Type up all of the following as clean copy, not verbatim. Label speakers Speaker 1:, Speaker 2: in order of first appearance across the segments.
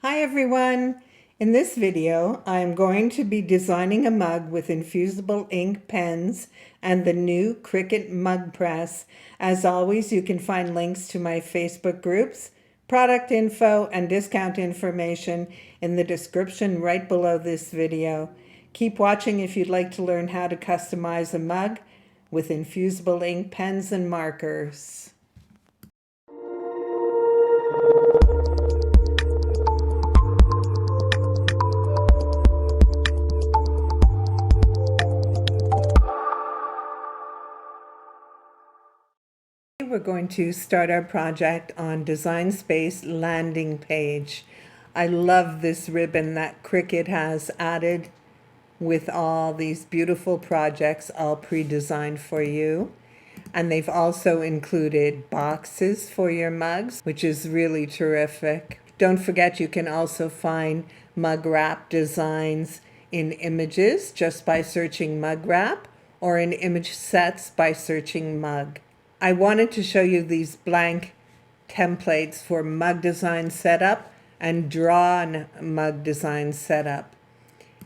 Speaker 1: Hi everyone! In this video, I'm going to be designing a mug with Infusible Ink pens and the new Cricut Mug Press. As always, you can find links to my Facebook groups, product info, and discount information in the description right below this video. Keep watching if you'd like to learn how to customize a mug with Infusible Ink pens and markers. We're going to start our project on Design Space landing page. I love this ribbon that Cricut has added with all these beautiful projects all pre-designed for you. And they've also included boxes for your mugs, which is really terrific. Don't forget you can also find mug wrap designs in images just by searching mug wrap, or in image sets by searching mug. I wanted to show you these blank templates for mug design setup and drawn mug design setup.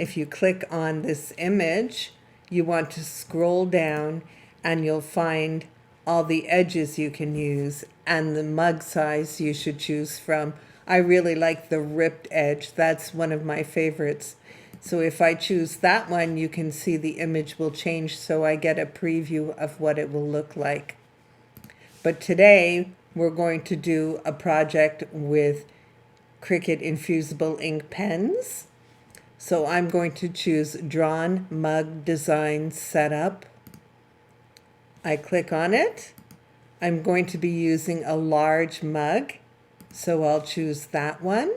Speaker 1: If you click on this image, you want to scroll down and you'll find all the edges you can use and the mug size you should choose from. I really like the ripped edge. That's one of my favorites. So if I choose that one, you can see the image will change so I get a preview of what it will look like. But today we're going to do a project with Cricut Infusible Ink pens. So I'm going to choose Drawn Mug Design Setup. I click on it. I'm going to be using a large mug, so I'll choose that one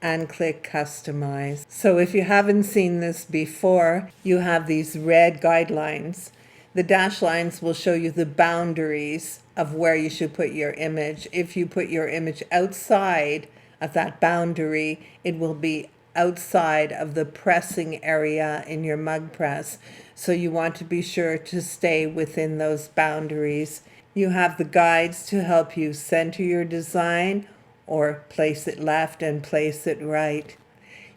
Speaker 1: and click Customize. So if you haven't seen this before, you have these red guidelines. The dash lines will show you the boundaries of where you should put your image. If you put your image outside of that boundary, it will be outside of the pressing area in your mug press. So you want to be sure to stay within those boundaries. You have the guides to help you center your design or place it left and place it right.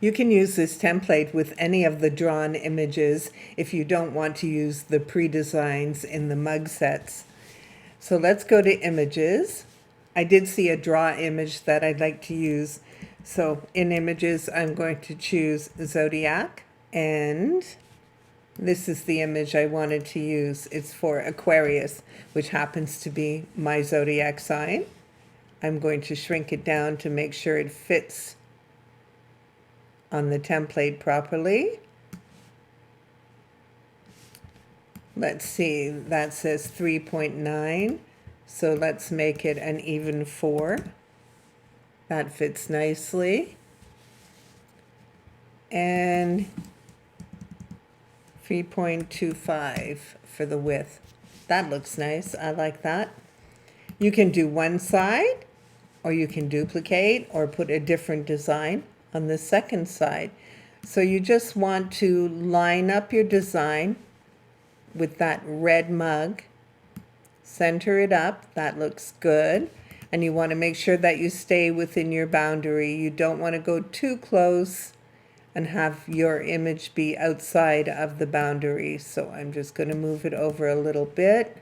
Speaker 1: You can use this template with any of the drawn images if you don't want to use the pre-designs in the mug sets. So let's go to images. I did see a draw image that I'd like to use. So in images, I'm going to choose Zodiac, and this is the image I wanted to use. It's for Aquarius, which happens to be my zodiac sign. I'm going to shrink it down to make sure it fits on the template properly. Let's see, that says 3.9, so let's make it an even 4. That fits nicely. And 3.25 for the width. That looks nice, I like that. You can do one side, or you can duplicate or put a different design on the second side. So you just want to line up your design with that red mug, center it up, that looks good, and you want to make sure that you stay within your boundary. You don't want to go too close and have your image be outside of the boundary. So I'm just going to move it over a little bit.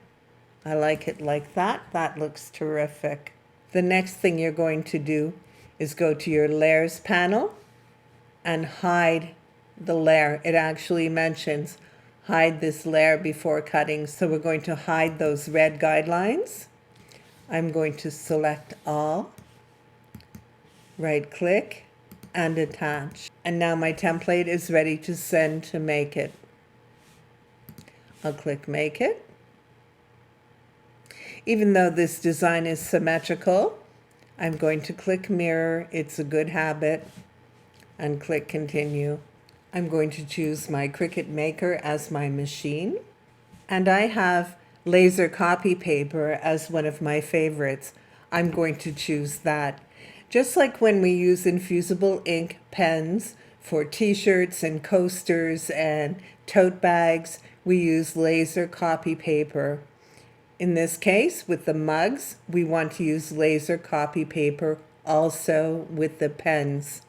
Speaker 1: I like it like that. That looks terrific. The next thing you're going to do is go to your layers panel and hide the layer. It actually mentions hide this layer before cutting. So we're going to hide those red guidelines. I'm going to select all, right click, and attach. And now my template is ready to send to Make It. I'll click Make It. Even though this design is symmetrical, I'm going to click Mirror. It's a good habit. And click Continue. I'm going to choose my Cricut Maker as my machine. And I have laser copy paper as one of my favorites. I'm going to choose that. Just like when we use Infusible Ink pens for t-shirts and coasters and tote bags, we use laser copy paper. In this case, with the mugs, we want to use laser copy paper also with the pens.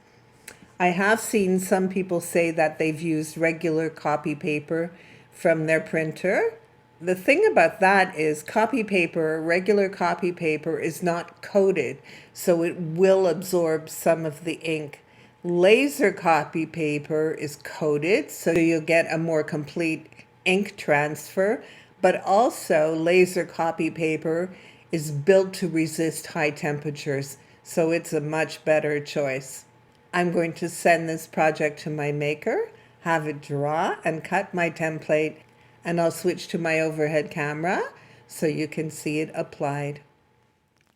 Speaker 1: I have seen some people say that they've used regular copy paper from their printer. The thing about that is copy paper, regular copy paper, is not coated, so it will absorb some of the ink. Laser copy paper is coated, so you'll get a more complete ink transfer, but also laser copy paper is built to resist high temperatures, so it's a much better choice. I'm going to send this project to my maker, have it draw and cut my template, and I'll switch to my overhead camera so you can see it applied.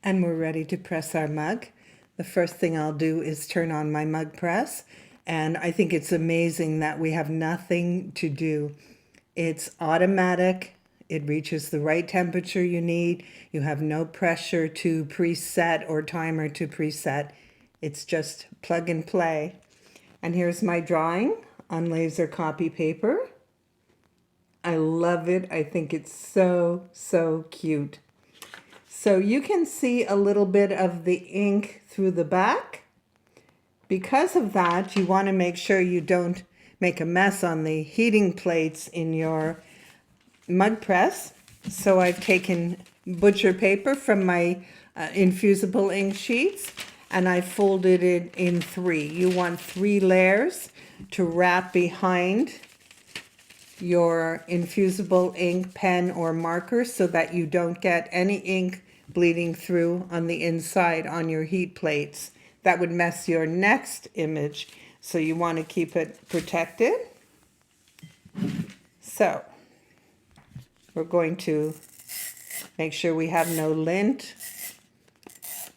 Speaker 1: And we're ready to press our mug. The first thing I'll do is turn on my mug press, and I think it's amazing that we have nothing to do. It's automatic. It reaches the right temperature you need. You have no pressure to preset or timer to preset. It's just plug and play. And here's my drawing on laser copy paper. I love it. I think it's so, so cute. So you can see a little bit of the ink through the back. Because of that, you want to make sure you don't make a mess on the heating plates in your mug press. So I've taken butcher paper from my infusible ink sheets, and I folded it in 3. You want 3 layers to wrap behind your infusible ink pen or marker so that you don't get any ink bleeding through on the inside on your heat plates. That would mess your next image, so you want to keep it protected. So we're going to make sure we have no lint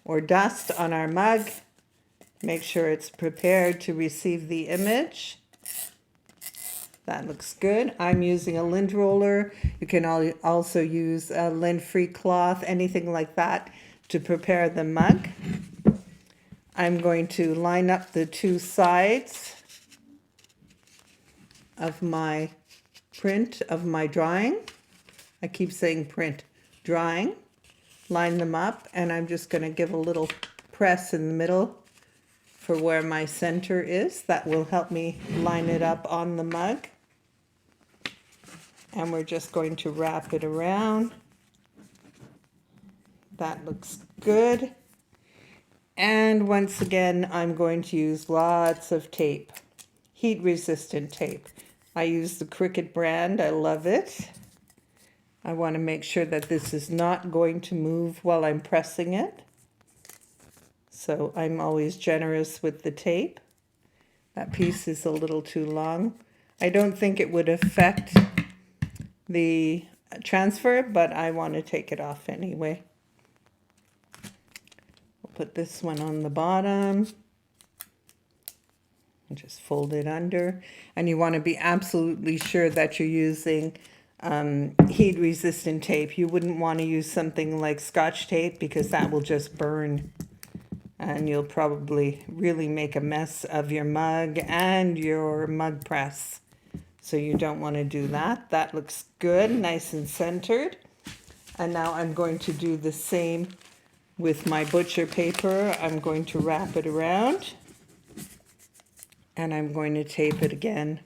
Speaker 1: or dust on our mug. Make sure it's prepared to receive the image. That looks good. I'm using a lint roller. You can also use a lint-free cloth, anything like that, to prepare the mug. I'm going to line up the 2 sides of my print, of my drawing. I keep saying print, drawing. Line them up, and I'm just going to give a little press in the middle for where my center is. That will help me line it up on the mug. And we're just going to wrap it around. That looks good. And once again, I'm going to use lots of tape, heat resistant tape. I use the Cricut brand. I love it. I want to make sure that this is not going to move while I'm pressing it. So I'm always generous with the tape. That piece is a little too long. I don't think it would affect the transfer, but I want to take it off anyway. We'll put this one on the bottom and just fold it under. And you want to be absolutely sure that you're using heat resistant tape. You wouldn't want to use something like Scotch tape because that will just burn, and you'll probably really make a mess of your mug and your mug press. So you don't want to do that. That looks good, nice and centered. And now I'm going to do the same with my butcher paper. I'm going to wrap it around, and I'm going to tape it again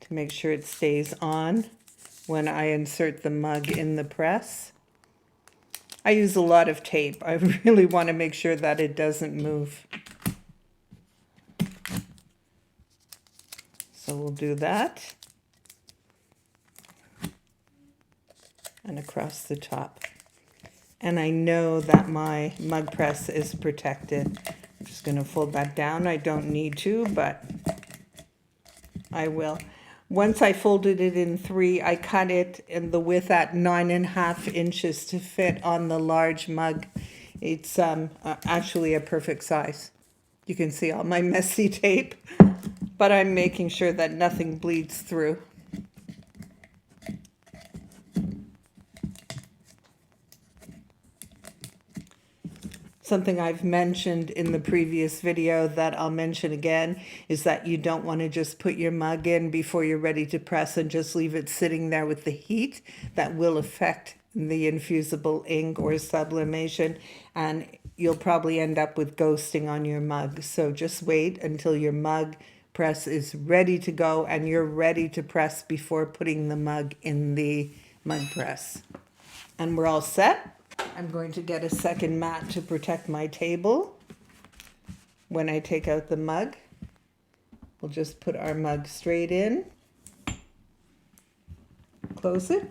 Speaker 1: to make sure it stays on when I insert the mug in the press. I use a lot of tape. I really want to make sure that it doesn't move. So we'll do that. And across the top. And I know that my mug press is protected. I'm just going to fold that down. I don't need to, but I will. Once I folded it in 3, I cut it in the width at 9.5 inches to fit on the large mug. It's actually a perfect size. You can see all my messy tape, but I'm making sure that nothing bleeds through. Something I've mentioned in the previous video that I'll mention again is that you don't want to just put your mug in before you're ready to press and just leave it sitting there with the heat. That will affect the infusible ink or sublimation, and you'll probably end up with ghosting on your mug. So just wait until your mug press is ready to go and you're ready to press before putting the mug in the mug press. And we're all set. I'm going to get a second mat to protect my table. When I take out the mug, we'll just put our mug straight in, close it,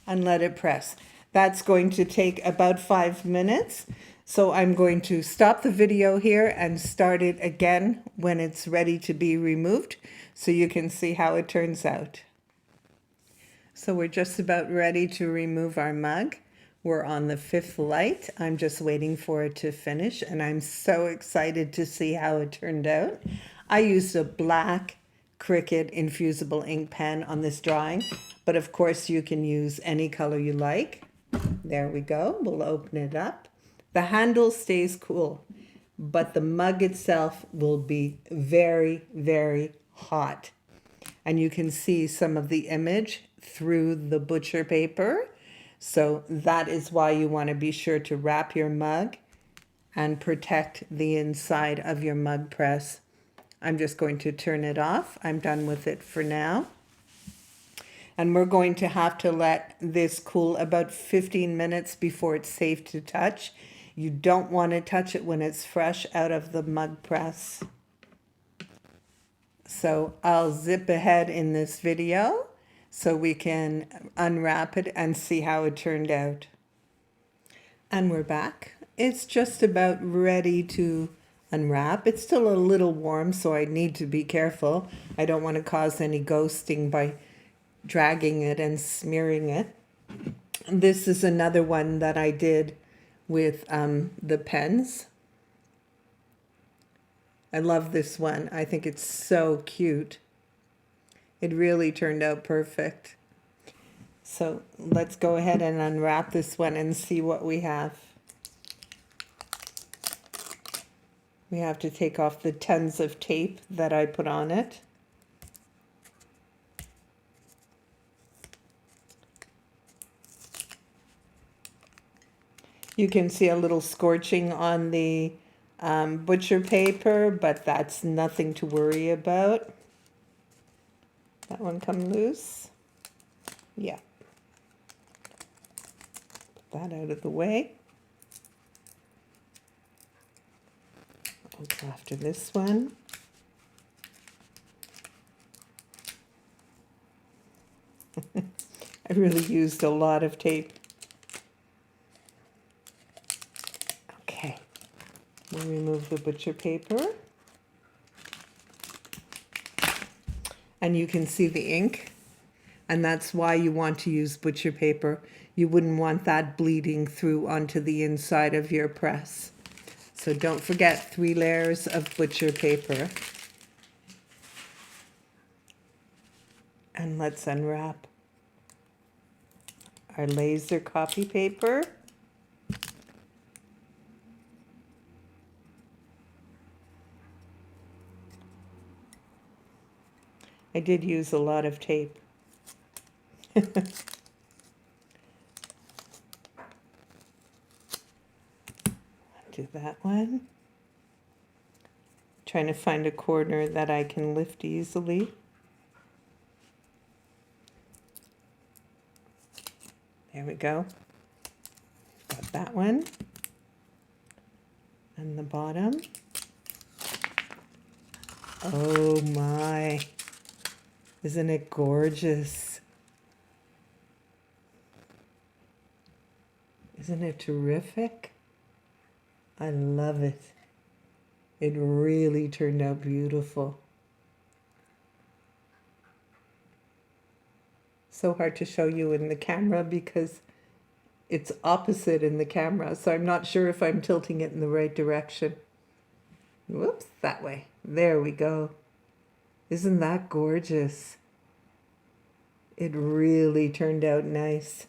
Speaker 1: and let it press. That's going to take about 5 minutes. So I'm going to stop the video here and start it again when it's ready to be removed so you can see how it turns out. So we're just about ready to remove our mug. We're on the 5th light. I'm just waiting for it to finish and I'm so excited to see how it turned out. I used a black Cricut Infusible Ink Pen on this drawing, but of course you can use any color you like. There we go. We'll open it up. The handle stays cool, but the mug itself will be very, very hot. And you can see some of the image through the butcher paper. So that is why you want to be sure to wrap your mug and protect the inside of your mug press. I'm just going to turn it off. I'm done with it for now. And we're going to have to let this cool about 15 minutes before it's safe to touch. You don't want to touch it when it's fresh out of the mug press. So I'll zip ahead in this video so we can unwrap it and see how it turned out. And we're back. It's just about ready to unwrap. It's still a little warm, so I need to be careful. I don't want to cause any ghosting by dragging it and smearing it. This is another one that I did with the pens. I love this one. I think it's so cute. It really turned out perfect. So let's go ahead and unwrap this one and see what we have. We have to take off the tons of tape that I put on it. You can see a little scorching on the butcher paper, but that's nothing to worry about. That one come loose. Yeah. Put that out of the way. I'll go after this one. I really used a lot of tape. Okay. We'll remove the butcher paper. And you can see the ink, and that's why you want to use butcher paper. You wouldn't want that bleeding through onto the inside of your press. So don't forget 3 layers of butcher paper. And let's unwrap our laser copy paper. I did use a lot of tape. Do that one. Trying to find a corner that I can lift easily. There we go. Got that one. And the bottom. Oh my. Isn't it gorgeous? Isn't it terrific? I love it. It really turned out beautiful. So hard to show you in the camera because it's opposite in the camera, so I'm not sure if I'm tilting it in the right direction. Whoops, that way. There we go. Isn't that gorgeous? It really turned out nice.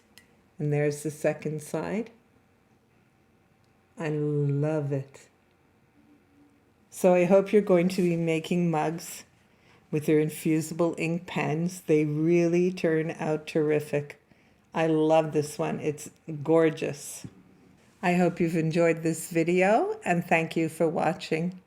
Speaker 1: And there's the second side. I love it. So I hope you're going to be making mugs with your infusible ink pens. They really turn out terrific. I love this one. It's gorgeous. I hope you've enjoyed this video and thank you for watching.